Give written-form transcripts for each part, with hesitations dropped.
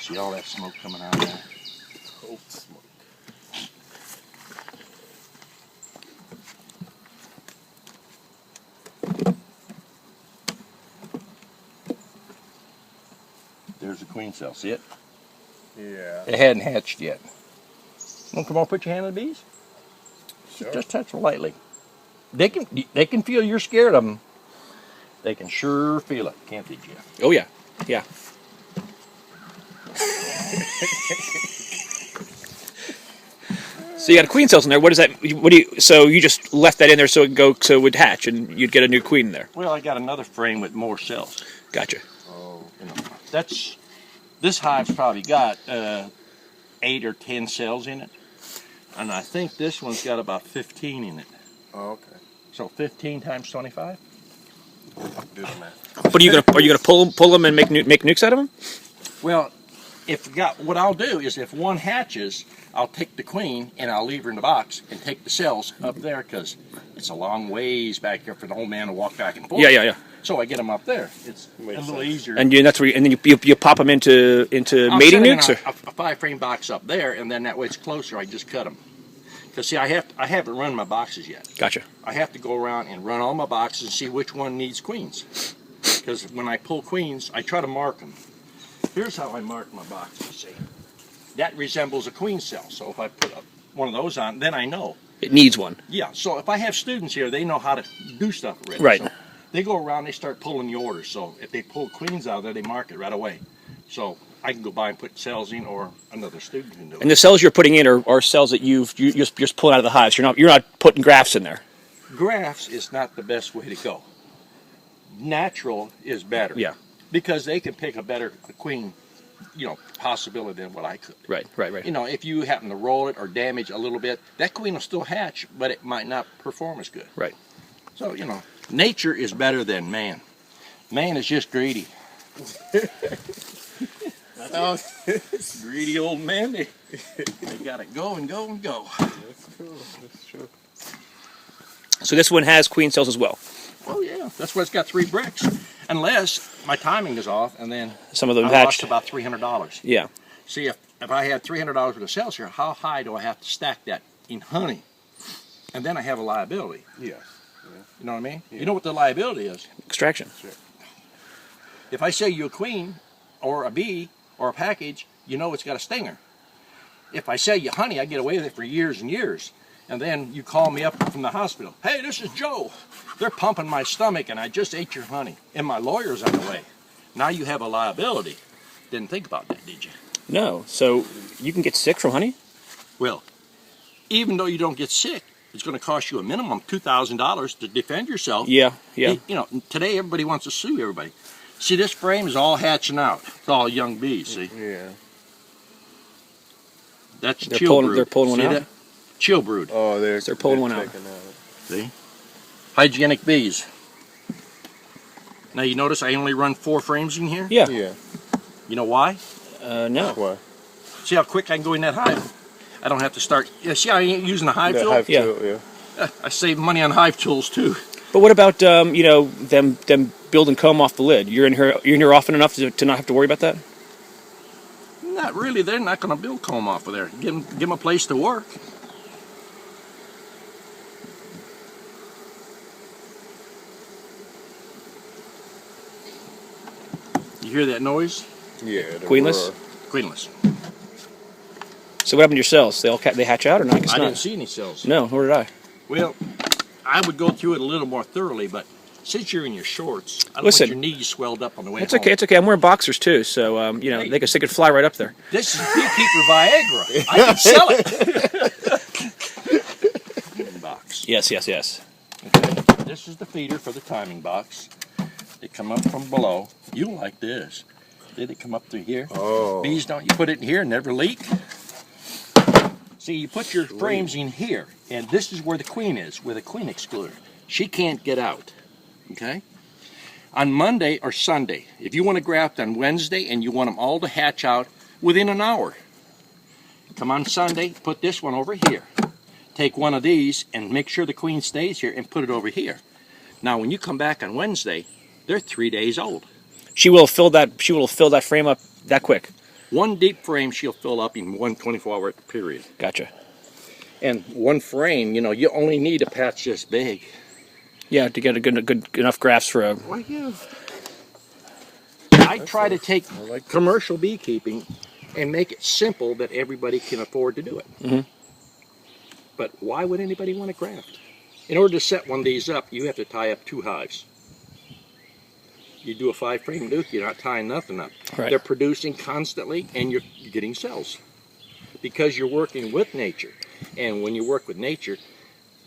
See all that smoke coming out of there? Cold smoke. There's the queen cell. See it? Yeah. It hadn't hatched yet. Well, come on, put your hand on the bees. Sure. Just touch them lightly. They can feel you're scared of them. They can sure feel it, can't they, Jeff? Oh yeah, yeah. So you got queen cells in there. What is that? What do you? So you just left that in there so it would hatch and you'd get a new queen in there. Well, I got another frame with more cells. Gotcha. Oh. You know, this hive's probably got 8 or 10 cells in it, and I think this one's got about 15 in it. Oh, okay. So 15 times 25. Do the math. But are you gonna pull them and make nukes out of them? Well, what I'll do is if one hatches, I'll take the queen and I'll leave her in the box and take the cells up there because it's a long ways back here for the old man to walk back and forth. Yeah. So I get them up there. It's Makes a little sense. easier. And then you pop them into I'll mating set it in nukes. a 5-frame box up there, and then that way it's closer. I just cut them. Because see, I haven't run my boxes yet. Gotcha. I have to go around and run all my boxes and see which one needs queens. Because when I pull queens, I try to mark them. Here's how I mark my boxes, see. That resembles a queen cell. So if I put one of those on, then I know. It needs one. Yeah, so if I have students here, they know how to do stuff already. Right. So they go around, they start pulling the orders. So if they pull queens out of there, they mark it right away. So I can go by and put cells in, or another student can do it. And the cells you're putting in are cells that you're just pulling out of the hives. You're not putting grafts in there. Grafts is not the best way to go. Natural is better. Yeah. Because they can pick a better queen, possibility than what I could. Right. If you happen to roll it or damage a little bit, that queen will still hatch, but it might not perform as good. Right. So, nature is better than man. Man is just greedy. Greedy old man. They gotta go and go and go. That's cool. That's true. So this one has queen cells as well. Oh yeah, that's why it's got 3 bricks. Unless my timing is off, and then Some of them I hatched. lost about $300. Yeah. See, if I had $300 worth of sales here, how high do I have to stack that in honey? And then I have a liability. Yes. You know what I mean? Yeah. You know what the liability is? Extraction. Sure. If I sell you a queen or a bee or a package, it's got a stinger. If I sell you honey, I get away with it for years and years. And then you call me up from the hospital. Hey, this is Joe. They're pumping my stomach and I just ate your honey. And my lawyer's on the way. Now you have a liability. Didn't think about that, did you? No. So you can get sick from honey? Well, even though you don't get sick, it's going to cost you a minimum $2,000 to defend yourself. Yeah. Today everybody wants to sue everybody. See, this frame is all hatching out. It's all young bees, see? Yeah. That's They're chill pulling- brood. they're pulling one See out? that? Chill brood. Oh, they're pulling one out. taking See? Hygienic bees. Now you notice I only run 4 frames in here? Yeah. Yeah. You know why? No. Why? See how quick I can go in that hive? I don't have to start. See how I ain't using the hive The tool? hive Yeah. tool, yeah. I save money on hive tools too. But what about them building comb off the lid? You're in here often enough to not have to worry about that? Not really. They're not going to build comb off of there. Give them a place to work. You hear that noise? Yeah. the Queenless? roar. Queenless. So what happened to your cells? They hatch out or not? I guess I not. didn't see any cells. No, nor did I. Well, I would go through it a little more thoroughly, but since you're in your shorts, I don't Listen, want your knees swelled up on the way It's home. okay. It's okay. I'm wearing boxers too, so Hey. they could fly right up there. This is beekeeper Viagra. I can sell it. Box. Yes. Okay. This is the feeder for the timing box. They come up from below. You like this. They come up through here. Oh. Bees don't. You put it in here and never leak. See, you put your frames in here, and this is where the queen is, with a queen excluder. She can't get out. Okay? On Monday or Sunday, if you want to graft on Wednesday and you want them all to hatch out within an hour, come on Sunday, put this one over here. Take one of these and make sure the queen stays here and put it over here. Now, when you come back on Wednesday, they're 3 days old. She will fill that frame up that quick. One deep frame she'll fill up in one 24-hour period. Gotcha. And one frame, you only need a patch this big. Yeah, to get a good enough grafts for a. Well, yeah. I try to take commercial beekeeping and make it simple that everybody can afford to do it. Mm-hmm. But why would anybody want to graft? In order to set one of these up, you have to tie up 2 hives. You do a 5-frame nuke, you're not tying nothing up. Right. They're producing constantly, and you're getting cells. Because you're working with nature. And when you work with nature,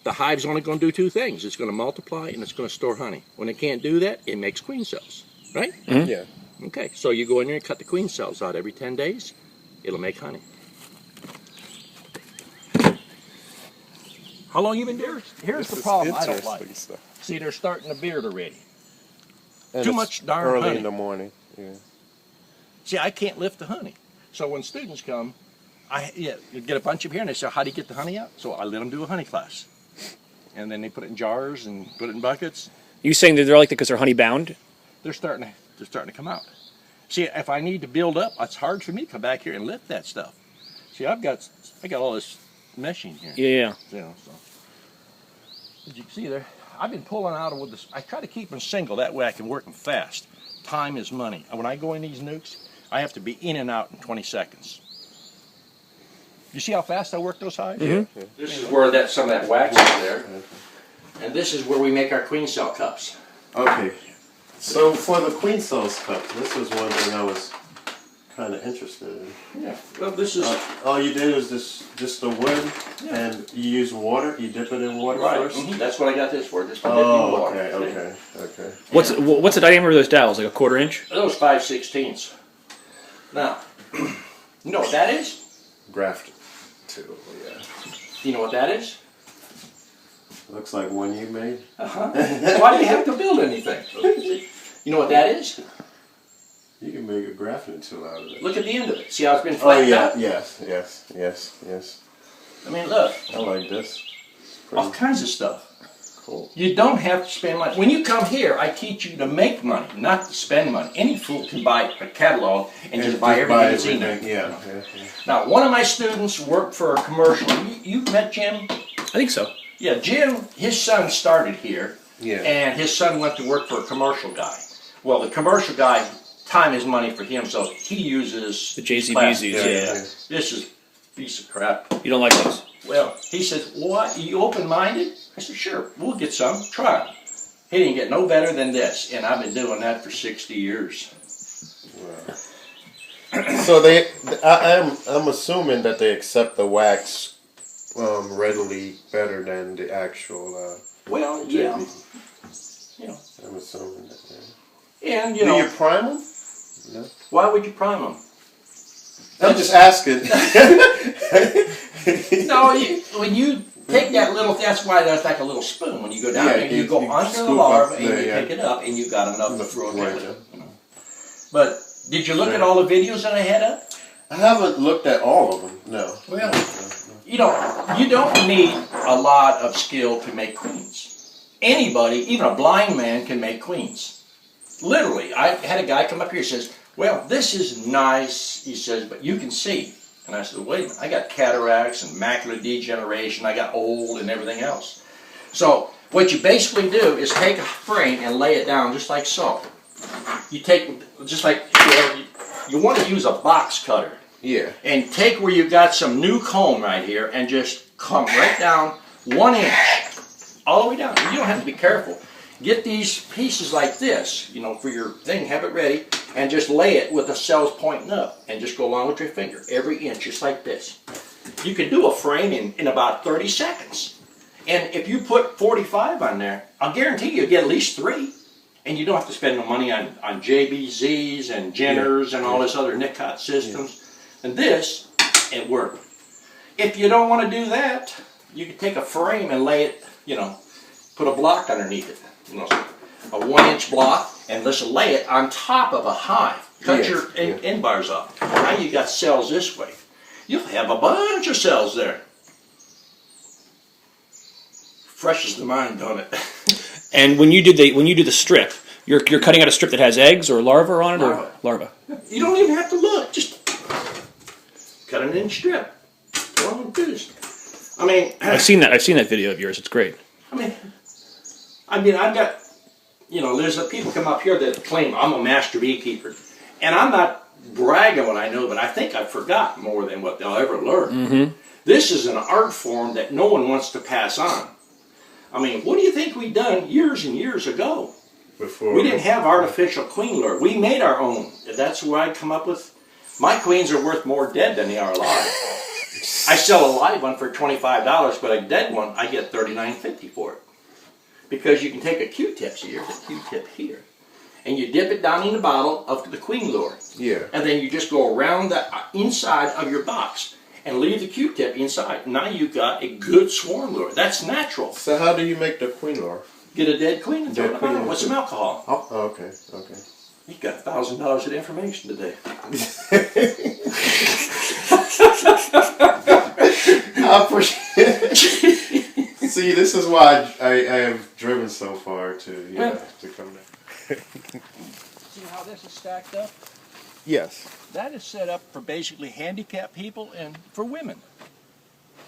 the hive's only going to do 2 things. It's going to multiply, and it's going to store honey. When it can't do that, it makes queen cells. Right? Mm-hmm. Yeah. Okay, so you go in there and cut the queen cells out every 10 days. It'll make honey. How long you been doing? Here's the problem I don't like. Stuff. See, they're starting to beard already. And Too it's much darn early honey. in the morning. Yeah. See, I can't lift the honey. So when students come, you get a bunch of here and they say, how do you get the honey out? So I let them do a honey class. And then they put it in jars and put it in buckets. You saying that they're like that because they're honey bound? They're starting to come out. See, if I need to build up, it's hard for me to come back here and lift that stuff. See, I got all this meshing here. Yeah. So. As you can see there, I've been pulling out with this. I try to keep them single, that way I can work them fast. Time is money. When I go in these nukes, I have to be in and out in 20 seconds. You see how fast I work those hives? Mm-hmm. This is where some of that wax is there. And this is where we make our queen cell cups. Okay, so for the queen cells cup, this was one thing I was kind of interested in. Yeah, well this is... all you did is just the wood, Yeah. and you use water, you dip it in water Right, first? that's what I got this for, just to dip in Oh, water. okay. What's the diameter of those dowels? Like a 1/4 inch? Those 5/16. Now, you know what that is? Graft too, yeah. You know what that is? Looks like one you made. Why do you have to build anything? You know what that is? You can make a grafting tool out of it. Look at the end of it. See how it's been Oh flattened yeah, out? yes. I mean, look, I like this. all kinds of stuff. Cool. You don't have to spend money. When you come here, I teach you to make money, not to spend money. Any fool can buy a catalog and just buy everything that's in there. Yeah. Now, one of my students worked for a commercial. You've met Jim? I think so. Yeah, Jim, his son started here, Yeah. and his son went to work for a commercial guy. Well, the commercial guy, time is money for him, so he uses The JCBZs. plastic. Yeah. This is a piece of crap. You don't like those? Well, he says, what, you open-minded? I said, sure, we'll get some, try them. He didn't get no better than this, and I've been doing that for 60 years. So I'm assuming that they accept the wax readily better than the actual Well, yeah. JB. You know, I'm assuming that. Yeah. and, Do you prime them? No. why would you prime them? I'm just asking. No, when you take that little, that's why that's like a little spoon. When you go down Yeah, there, you you go under the scoop larva up and there, you yeah. pick it up, and you got enough to throw it Right, in. You know. But did you look at Sure. all the videos that I had up? I haven't looked at all of them. No. Well, you don't need a lot of skill to make queens. Anybody, even a blind man, can make queens. Literally, I had a guy come up here and says, well, this is nice, he says, but you can see. And I said, wait a minute, I got cataracts and macular degeneration, I got old and everything else. So, what you basically do is take a frame and lay it down just like so. You take, just like, you want to use a box cutter. Yeah. And take where you got some new comb right here and just come right down 1 inch. All the way down. You don't have to be careful. Get these pieces like this, for your thing, have it ready, and just lay it with the cells pointing up, and just go along with your finger, every inch, just like this. You can do a frame in about 30 seconds. And if you put 45 on there, I'll guarantee you'll get at least 3. And you don't have to spend no money on JBZs and Jenners and all this other Nicot systems. And this, it worked. If you don't want to do that, you can take a frame and lay it, put a block underneath it. A 1 inch block, and let's lay it on top of a hive. Cut your end bars off. Now you got cells this way. You'll have a bunch of cells there. Freshes the mind, don't it? And when you do the strip, you're cutting out a strip that has eggs or larvae on it, or larva. You don't even have to look. Just cut an inch strip. Well, I'm finished. I mean, I've seen that video of yours. It's great. I mean, I've got, there's people come up here that claim I'm a master beekeeper, and I'm not bragging what I know, but I think I've forgotten more than what they'll ever learn. Mm-hmm. This is an art form that no one wants to pass on. I mean, what do you think we done years and years ago? Before We didn't have artificial queen lure. We made our own. That's what I come up with. My queens are worth more dead than they are alive. I sell a live one for $25, but a dead one I get $39.50 for it. Because you can take a Q-tip, so here's a Q-tip here, and you dip it down in the bottle of the queen lure. Yeah. And then you just go around the inside of your box and leave the Q-tip inside. Now you've got a good swarm lure. That's natural. So how do you make the queen lure? Get a dead queen and throw it in the Dead queen bottle with some alcohol. Oh, okay, okay. You got $1,000 of information today. I appreciate it. See, this is why I have driven so far to come down. See how this is stacked up? Yes. That is set up for basically handicapped people and for women.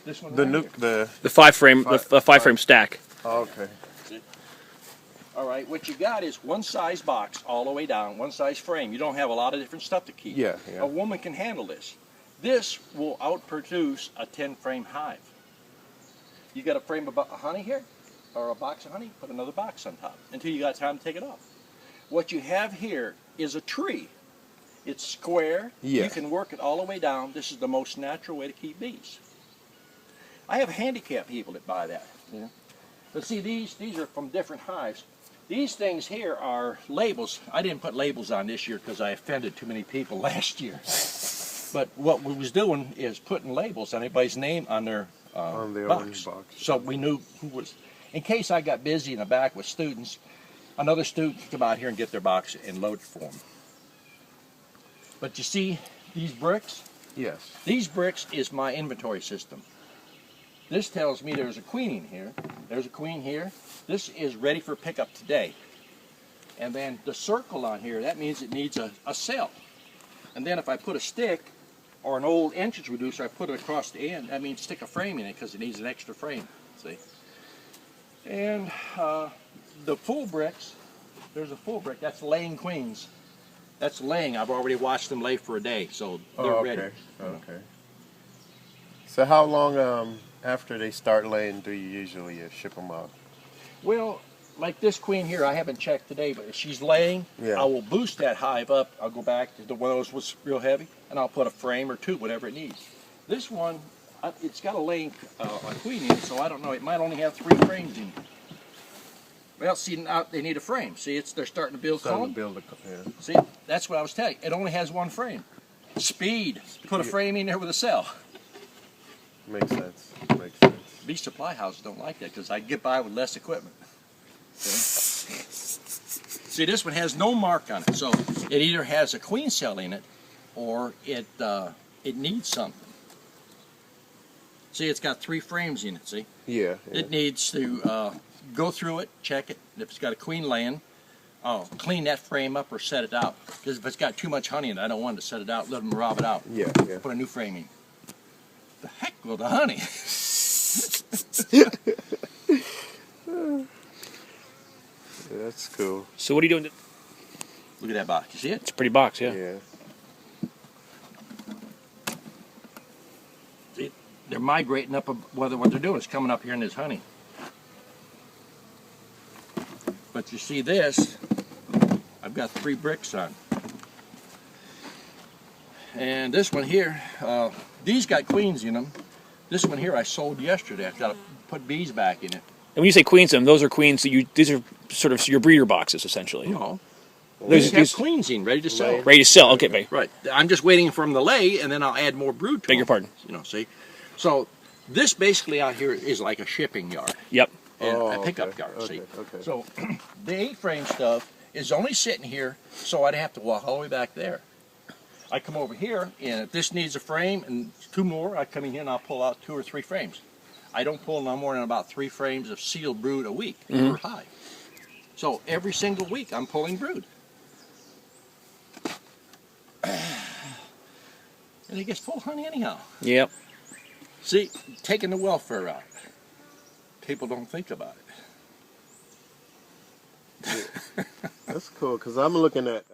This one The right new here. The five frame stack. Oh, okay. All right, what you got is one size box all the way down, one size frame. You don't have a lot of different stuff to keep. Yeah. A woman can handle this. This will outproduce a 10-frame hive. You got a frame of honey here, or a box of honey, put another box on top until you got time to take it off. What you have here is a tree. It's square. Yeah. You can work it all the way down. This is the most natural way to keep bees. I have handicapped people that buy that. But see, these are from different hives. These things here are labels. I didn't put labels on this year because I offended too many people last year. But what we was doing is putting labels on everybody's name on their box. So we knew who was. In case I got busy in the back with students, another student could come out here and get their box and load it for them. But you see these bricks? Yes. These bricks is my inventory system. This tells me there's a queen in here. There's a queen here. This is ready for pickup today. And then the circle on here, that means it needs a cell. And then if I put a stick or an old inches reducer, I put it across the end, that means stick a frame in it because it needs an extra frame. See? And the full bricks, there's a full brick, that's laying queens. That's laying. I've already watched them lay for a day, so they're ready. Okay. So how long after they start laying do you usually ship them out? Well, like this queen here, I haven't checked today, but if she's laying, I will boost that hive up. I'll go back to the one of those was real heavy, and I'll put a frame or two, whatever it needs. This one, it's got a laying a queen in it, so I don't know. It might only have 3 frames in it. Well, see, now they need a frame. See, they're starting to build comb. See, that's what I was telling you. It only has 1 frame. Speed. Put a frame in there with a cell. Makes sense. Makes sense. These supply houses don't like that because I get by with less equipment. See, this one has no mark on it, so it either has a queen cell in it or it needs something. See, it's got 3 frames in it, see? Yeah. It needs to go through it, check it. If it's got a queen laying, clean that frame up or set it out. Because if it's got too much honey in it, I don't want to set it out, let them rob it out. Yeah. Put a new frame in. The heck with the honey? That's cool. So what are you doing? Look at that box. You see it? It's a pretty box, yeah. Yeah. See, they're migrating up. What they're doing is coming up here in this honey. But you see this? I've got 3 bricks on. And this one here, these got queens in them. This one here I sold yesterday. I've got to put bees back in it. And when you say queens, those are queens that these are sort of your breeder boxes, essentially. No. These have queens in, ready to sell. Ready to sell, okay, babe. Right. I'm just waiting for them to lay, and then I'll add more brood to them. Beg your pardon. See? So this basically out here is like a shipping yard. Yep. And a pickup yard, see? Okay. So the 8-frame stuff is only sitting here, so I'd have to walk all the way back there. I come over here, and if this needs a frame and 2 more, I come in here and I'll pull out 2 or 3 frames. I don't pull no more than about 3 frames of sealed brood a week per hive. So every single week I'm pulling brood. and he gets full honey anyhow. Yep. See, taking the welfare out, people don't think about it. That's cool because I'm looking at.